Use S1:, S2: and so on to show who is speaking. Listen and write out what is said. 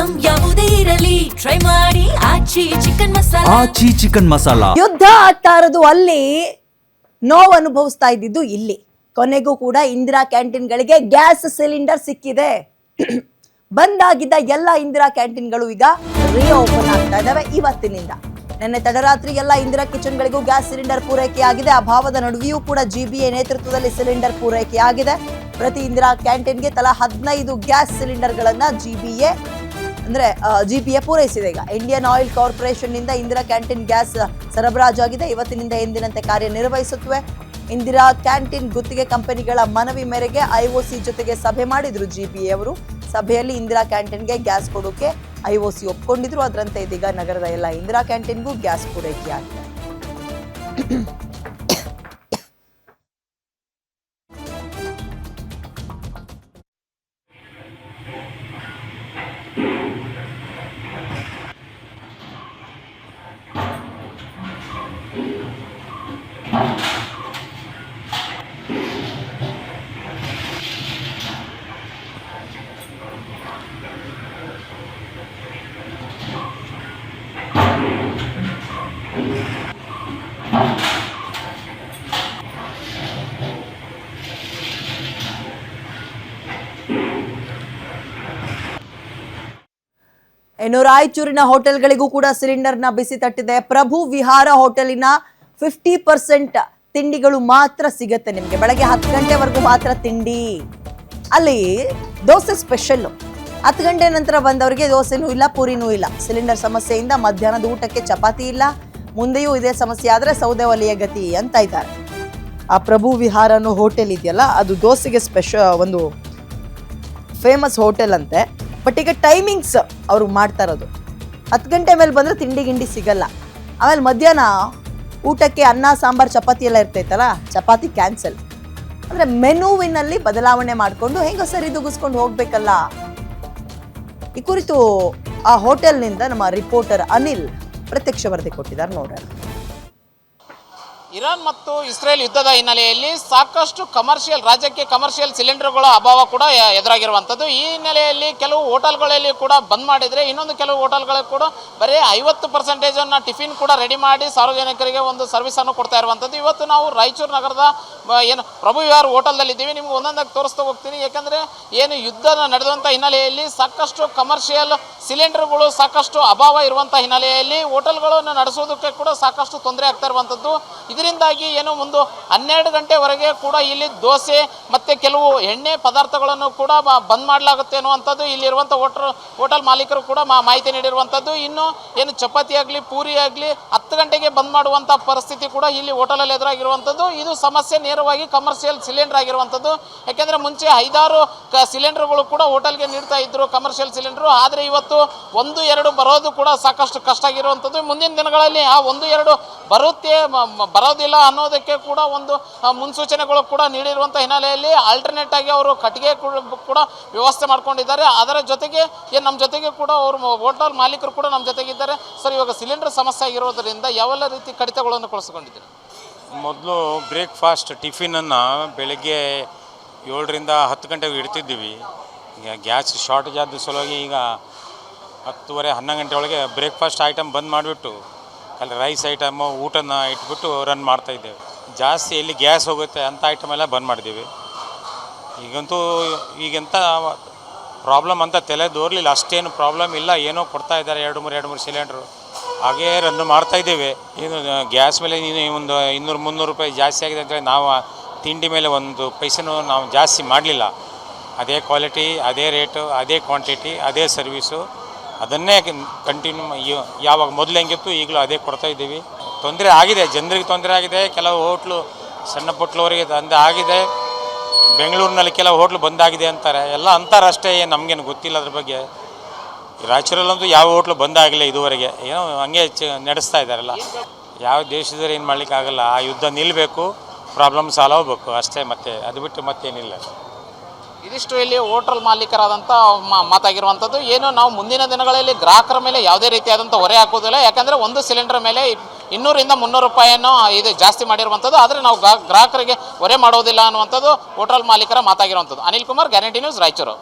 S1: Item ಯಾವುದೇ ಇರಲಿ try ಮಾಡಿ ಆಚಿ ಚಿಕನ್ ಮಸಾಲಾ.
S2: ಆಚಿ ಚಿಕನ್ ಮಸಾಲಾ.
S3: ಯುದ್ಧ ಆಗ್ತಾ ಇರೋದು ಅಲ್ಲಿ, ನೋವು ಅನುಭವಿಸ್ತಾ ಇದ್ದಿದ್ದು ಇಲ್ಲಿ. ಕೊನೆಗೂ ಕೂಡ ಇಂದಿರಾ ಕ್ಯಾಂಟೀನ್ಗಳಿಗೆ ಗ್ಯಾಸ್ ಸಿಲಿಂಡರ್ ಸಿಕ್ಕಿದೆ. ಬಂದಾಗಿದ್ದ ಎಲ್ಲ ಇಂದಿರಾ ಕ್ಯಾಂಟೀನ್ಗಳು ಈಗ ರೀಓಪನ್ ಆಗ್ತಾ ಇದಾವೆ ಇವತ್ತಿನಿಂದ. ನಿನ್ನೆ ತಡರಾತ್ರಿ ಎಲ್ಲ ಇಂದಿರಾ ಕಿಚನ್ಗಳಿಗೂ ಗ್ಯಾಸ್ ಸಿಲಿಂಡರ್ ಪೂರೈಕೆಯಾಗಿದೆ. ಅಭಾವದ ನಡುವೆಯೂ ಕೂಡ ಜಿಬಿಎ ನೇತೃತ್ವದಲ್ಲಿ ಸಿಲಿಂಡರ್ ಪೂರೈಕೆಯಾಗಿದೆ. ಪ್ರತಿ ಇಂದಿರಾ ಕ್ಯಾಂಟೀನ್ಗೆ ತಲಾ 15 ಗ್ಯಾಸ್ ಸಿಲಿಂಡರ್ಗಳನ್ನ ಜಿಬಿಎ ಪೂರೈಸಿದೆ. ಈಗ ಇಂಡಿಯನ್ ಆಯಿಲ್ ಕಾರ್ಪೊರೇಷನ್ ನಿಂದ ಇಂದಿರಾ ಕ್ಯಾಂಟೀನ್ ಗ್ಯಾಸ್ ಸರಬರಾಜು ಆಗಿದೆ. ಇವತ್ತಿನಿಂದ ಎಂದಿನಂತೆ ಕಾರ್ಯನಿರ್ವಹಿಸುತ್ತವೆ. ಇಂದಿರಾ ಕ್ಯಾಂಟೀನ್ ಗುತ್ತಿಗೆ ಕಂಪನಿಗಳ ಮನವಿ ಮೇರೆಗೆ ಐಒಸಿ ಜೊತೆಗೆ ಸಭೆ ಮಾಡಿದ್ರು ಜಿಬಿಎ ಅವರು. ಸಭೆಯಲ್ಲಿ ಇಂದಿರಾ ಕ್ಯಾಂಟೀನ್ಗೆ ಗ್ಯಾಸ್ ಕೊಡೋಕೆ ಐಒಸಿ ಒಪ್ಕೊಂಡಿದ್ರು. ಅದರಂತೆ ಇದೀಗ ನಗರದ ಎಲ್ಲ ಇಂದಿರಾ ಕ್ಯಾಂಟೀನ್ಗೂ ಗ್ಯಾಸ್ ಪೂರೈಕೆಯಾಗಿದೆ. ಇನ್ನು ರಾಯಚೂರಿನ ಹೋಟೆಲ್ಗಳಿಗೂ ಕೂಡ ಸಿಲಿಂಡರ್ನ ಬಿಸಿ ತಟ್ಟಿದೆ. ಪ್ರಭು ವಿಹಾರ ಹೋಟೆಲಿನ 50% ತಿಂಡಿಗಳು ಮಾತ್ರ ಸಿಗುತ್ತೆ ನಿಮಗೆ. ಬೆಳಗ್ಗೆ 10 ಗಂಟೆವರೆಗೂ ಮಾತ್ರ ತಿಂಡಿ. ಅಲ್ಲಿ ದೋಸೆ ಸ್ಪೆಷಲ್. 10 ಗಂಟೆ ನಂತರ ಬಂದವರಿಗೆ ದೋಸೆನೂ ಇಲ್ಲ, ಪೂರಿನೂ ಇಲ್ಲ. ಸಿಲಿಂಡರ್ ಸಮಸ್ಯೆಯಿಂದ ಮಧ್ಯಾಹ್ನದ ಊಟಕ್ಕೆ ಚಪಾತಿ ಇಲ್ಲ. ಮುಂದೆಯೂ ಇದೇ ಸಮಸ್ಯೆ ಆದರೆ ಸೌದೆ ಒಲೆಯ ಗತಿ ಅಂತ ಇದ್ದಾರೆ. ಆ ಪ್ರಭು ವಿಹಾರ ಅನ್ನೋ ಹೋಟೆಲ್ ಇದೆಯಲ್ಲ, ಅದು ದೋಸೆಗೆ ಒಂದು ಫೇಮಸ್ ಹೋಟೆಲ್ ಅಂತೆ. ಬಟ್ ಈಗ ಟೈಮಿಂಗ್ಸ್ ಅವ್ರು ಮಾಡ್ತಾ ಇರೋದು 10 ಗಂಟೆ ಮೇಲೆ ಬಂದರೆ ತಿಂಡಿ ಗಿಂಡಿ ಸಿಗಲ್ಲ. ಆಮೇಲೆ ಮಧ್ಯಾಹ್ನ ಊಟಕ್ಕೆ ಅನ್ನ ಸಾಂಬಾರು ಚಪಾತಿ ಎಲ್ಲ ಇರ್ತೈತಲ್ಲ, ಚಪಾತಿ ಕ್ಯಾನ್ಸಲ್. ಅಂದರೆ ಮೆನುವಿನಲ್ಲಿ ಬದಲಾವಣೆ ಮಾಡಿಕೊಂಡು ಹೆಂಗೋ ಸರಿ ದುಗಿಸ್ಕೊಂಡು ಹೋಗ್ಬೇಕಲ್ಲ. ಈ ಕುರಿತು ಆ ಹೋಟೆಲ್ನಿಂದ ನಮ್ಮ ರಿಪೋರ್ಟರ್ ಅನಿಲ್ ಪ್ರತ್ಯಕ್ಷ ವರದಿ ಕೊಟ್ಟಿದ್ದಾರೆ, ನೋಡೋಣ.
S4: ಇರಾನ್ ಮತ್ತು ಇಸ್ರೇಲ್ ಯುದ್ಧದ ಹಿನ್ನೆಲೆಯಲ್ಲಿ ಸಾಕಷ್ಟು ರಾಜ್ಯಕ್ಕೆ ಕಮರ್ಷಿಯಲ್ ಸಿಲಿಂಡರ್ಗಳ ಅಭಾವ ಕೂಡ ಎದುರಾಗಿರುವಂಥದ್ದು. ಈ ಹಿನ್ನೆಲೆಯಲ್ಲಿ ಕೆಲವು ಹೋಟೆಲ್ಗಳಲ್ಲಿ ಕೂಡ ಬಂದ್ ಮಾಡಿದರೆ, ಇನ್ನೊಂದು ಕೆಲವು ಹೋಟೆಲ್ಗಳಲ್ಲಿ ಕೂಡ ಬರೀ 50% ಟಿಫಿನ್ ಕೂಡ ರೆಡಿ ಮಾಡಿ ಸಾರ್ವಜನಿಕರಿಗೆ ಒಂದು ಸರ್ವಿಸನ್ನು ಕೊಡ್ತಾ ಇರುವಂಥದ್ದು. ಇವತ್ತು ನಾವು ರಾಯಚೂರು ನಗರದ ಪ್ರಭು ವಿಹಾರ್ ಹೋಟೆಲ್ದಲ್ಲಿದ್ದೀವಿ. ನಿಮ್ಗೆ ಒಂದೊಂದಾಗಿ ತೋರಿಸ್ತಾ ಹೋಗ್ತೀನಿ. ಯಾಕಂದರೆ ಯುದ್ಧ ನಡೆದಂಥ ಹಿನ್ನೆಲೆಯಲ್ಲಿ ಸಾಕಷ್ಟು ಕಮರ್ಷಿಯಲ್ ಸಿಲಿಂಡರ್ಗಳು ಸಾಕಷ್ಟು ಅಭಾವ ಇರುವಂಥ ಹಿನ್ನೆಲೆಯಲ್ಲಿ ಹೋಟೆಲ್ಗಳನ್ನು ನಡೆಸೋದಕ್ಕೆ ಕೂಡ ಸಾಕಷ್ಟು ತೊಂದರೆ ಆಗ್ತಾ ಇರುವಂಥದ್ದು. ಇದರಿಂದಾಗಿ ಒಂದು 12 ಗಂಟೆವರೆಗೆ ಕೂಡ ಇಲ್ಲಿ ದೋಸೆ ಮತ್ತು ಕೆಲವು ಎಣ್ಣೆ ಪದಾರ್ಥಗಳನ್ನು ಕೂಡ ಬಂದ್ ಮಾಡಲಾಗುತ್ತೆ ಅನ್ನುವಂಥದ್ದು ಇಲ್ಲಿರುವಂಥ ಹೋಟೆಲ್ ಮಾಲೀಕರು ಕೂಡ ಮಾಹಿತಿ ನೀಡಿರುವಂಥದ್ದು. ಇನ್ನು ಚಪಾತಿ ಆಗಲಿ ಪೂರಿ ಆಗಲಿ 10 ಗಂಟೆಗೆ ಬಂದ್ ಮಾಡುವಂಥ ಪರಿಸ್ಥಿತಿ ಕೂಡ ಇಲ್ಲಿ ಹೋಟೆಲಲ್ಲಿ ಎದುರಾಗಿರುವಂಥದ್ದು. ಇದು ಸಮಸ್ಯೆ ನೇರವಾಗಿ ಕಮರ್ಷಿಯಲ್ ಸಿಲಿಂಡರ್ ಆಗಿರುವಂಥದ್ದು. ಯಾಕೆಂದರೆ ಮುಂಚೆ 5-6 ಸಿಲಿಂಡರ್ಗಳು ಕೂಡ ಹೋಟೆಲ್ಗೆ ನೀಡ್ತಾ ಇದ್ದರು, ಕಮರ್ಷಿಯಲ್ ಸಿಲಿಂಡರು. ಆದರೆ ಇವತ್ತು 1-2 ಬರೋದು ಕೂಡ ಸಾಕಷ್ಟು ಕಷ್ಟ ಆಗಿರುವಂಥದ್ದು. ಮುಂದಿನ ದಿನಗಳಲ್ಲಿ ಆ 1-2 ಬರೋದಿಲ್ಲ ಅನ್ನೋದಕ್ಕೆ ಕೂಡ ಒಂದು ಮುನ್ಸೂಚನೆಗಳು ಕೂಡ ನೀಡಿರುವಂಥ ಹಿನ್ನೆಲೆಯಲ್ಲಿ ಆಲ್ಟರ್ನೇಟ್ ಆಗಿ ಅವರು ಕಟ್ಟಿಗೆ ಕೂಡ ವ್ಯವಸ್ಥೆ ಮಾಡ್ಕೊಂಡಿದ್ದಾರೆ. ಅದರ ಜೊತೆಗೆ ನಮ್ಮ ಜೊತೆಗೆ ಕೂಡ ಅವರು ಹೋಟೆಲ್ ಮಾಲೀಕರು ಕೂಡ ನಮ್ಮ ಜೊತೆಗಿದ್ದಾರೆ. ಸರ್, ಇವಾಗ ಸಿಲಿಂಡರ್ ಸಮಸ್ಯೆ ಆಗಿರೋದ್ರಿಂದ ಯಾವೆಲ್ಲ ರೀತಿ ಕಡಿತಗಳನ್ನು ಕಳಿಸ್ಕೊಂಡಿದ್ದೀರಿ?
S5: ಮೊದಲು ಬ್ರೇಕ್ಫಾಸ್ಟ್ ಟಿಫಿನನ್ನು ಬೆಳಗ್ಗೆ 7ರಿಂದ 10 ಗಂಟೆಗೆ ಇಡ್ತಿದ್ದೀವಿ. ಈಗ ಗ್ಯಾಸ್ ಶಾರ್ಟೇಜ್ ಆದ ಸಲುವಾಗಿ ಈಗ 10:30, 11 ಗಂಟೆ ಒಳಗೆ ಬ್ರೇಕ್ಫಾಸ್ಟ್ ಐಟಮ್ ಬಂದ್ ಮಾಡಿಬಿಟ್ಟು ಅಲ್ಲಿ ರೈಸ್ ಐಟಮು ಊಟನ ಇಟ್ಬಿಟ್ಟು ರನ್ ಮಾಡ್ತಾಯಿದ್ದೇವೆ. ಜಾಸ್ತಿ ಎಲ್ಲಿ ಗ್ಯಾಸ್ ಹೋಗುತ್ತೆ ಅಂಥ ಐಟಮ್ ಎಲ್ಲ ಬಂದ್ ಮಾಡಿದ್ದೀವಿ. ಈಗಂತ ಪ್ರಾಬ್ಲಮ್ ಅಂತ ತಲೆ ದೋರ್ಲಿಲ್ಲ, ಅಷ್ಟೇನು ಪ್ರಾಬ್ಲಮ್ ಇಲ್ಲ. ಏನೋ ಕೊಡ್ತಾ ಇದ್ದಾರೆ 2-3 ಸಿಲಿಂಡ್ರು, ಹಾಗೇ ರನ್ ಮಾಡ್ತಾಯಿದ್ದೇವೆ. ಏನು ಗ್ಯಾಸ್ ಮೇಲೆ ಒಂದು 200-300 ರೂಪಾಯಿ ಜಾಸ್ತಿ ಆಗಿದೆ ಅಂತೇಳಿ ನಾವು ತಿಂಡಿ ಮೇಲೆ ಒಂದು ಪೈಸೆನೂ ನಾವು ಜಾಸ್ತಿ ಮಾಡಲಿಲ್ಲ. ಅದೇ ಕ್ವಾಲಿಟಿ, ಅದೇ ರೇಟು, ಅದೇ ಕ್ವಾಂಟಿಟಿ, ಅದೇ ಸರ್ವೀಸು, ಅದನ್ನೇ ಕಂಟಿನ್ಯೂ ಯಾವಾಗ ಮೊದಲು ಹೆಂಗಿತ್ತು ಈಗಲೂ ಅದೇ ಕೊಡ್ತಾಯಿದ್ದೀವಿ. ತೊಂದರೆ ಆಗಿದೆ, ಜನರಿಗೆ ತೊಂದರೆ ಆಗಿದೆ. ಕೆಲವು ಹೋಟ್ಲು ಸಣ್ಣ ಪುಟ್ಟವರಿಗೆ ತೊಂದರೆ ಆಗಿದೆ. ಬೆಂಗಳೂರಿನಲ್ಲಿ ಕೆಲವು ಹೋಟ್ಲು ಬಂದಾಗಿದೆ ಅಂತಾರೆ, ಎಲ್ಲ ಅಂತಾರಷ್ಟೇ. ನಮಗೇನು ಗೊತ್ತಿಲ್ಲ ಅದ್ರ ಬಗ್ಗೆ. ರಾಯಚೂರಲ್ಲಂತೂ ಯಾವ ಹೋಟ್ಲು ಬಂದಾಗಿಲ್ಲ ಇದುವರೆಗೆ. ಏನೋ ಹಂಗೆ ನಡೆಸ್ತಾ ಇದ್ದಾರಲ್ಲ. ಯಾವ ದೇಶದಲ್ಲಿ ಏನು ಮಾಡಲಿಕ್ಕಾಗಲ್ಲ. ಆ ಯುದ್ಧ ನಿಲ್ಲಬೇಕು, ಪ್ರಾಬ್ಲಮ್ ಸಾಲ್ವ್ ಆಗಬೇಕು ಅಷ್ಟೇ. ಮತ್ತೆ ಅದು ಬಿಟ್ಟು ಮತ್ತೇನಿಲ್ಲ.
S4: ಇದಿಷ್ಟು ಇಲ್ಲಿ ಹೋಟೆಲ್ ಮಾಲೀಕರಾದಂಥ ಮಾತಾಗಿರುವಂಥದ್ದು. ನಾವು ಮುಂದಿನ ದಿನಗಳಲ್ಲಿ ಗ್ರಾಹಕರ ಮೇಲೆ ಯಾವುದೇ ರೀತಿಯಾದಂಥ ಹೊರೆ ಹಾಕೋದಿಲ್ಲ. ಯಾಕಂದರೆ ಒಂದು ಸಿಲಿಂಡರ್ ಮೇಲೆ 200-300 ರೂಪಾಯಿಯನ್ನು ಇದು ಜಾಸ್ತಿ ಮಾಡಿರುವಂಥದ್ದು. ಆದರೆ ನಾವು ಗ್ರಾಹಕರಿಗೆ ಹೊರೆ ಮಾಡೋದಿಲ್ಲ ಅನ್ನುವಂಥದ್ದು ಹೋಟೆಲ್ ಮಾಲೀಕರ ಮಾತಾಗಿರುವಂಥದ್ದು. Anil Kumar, guarantee news, Raichur.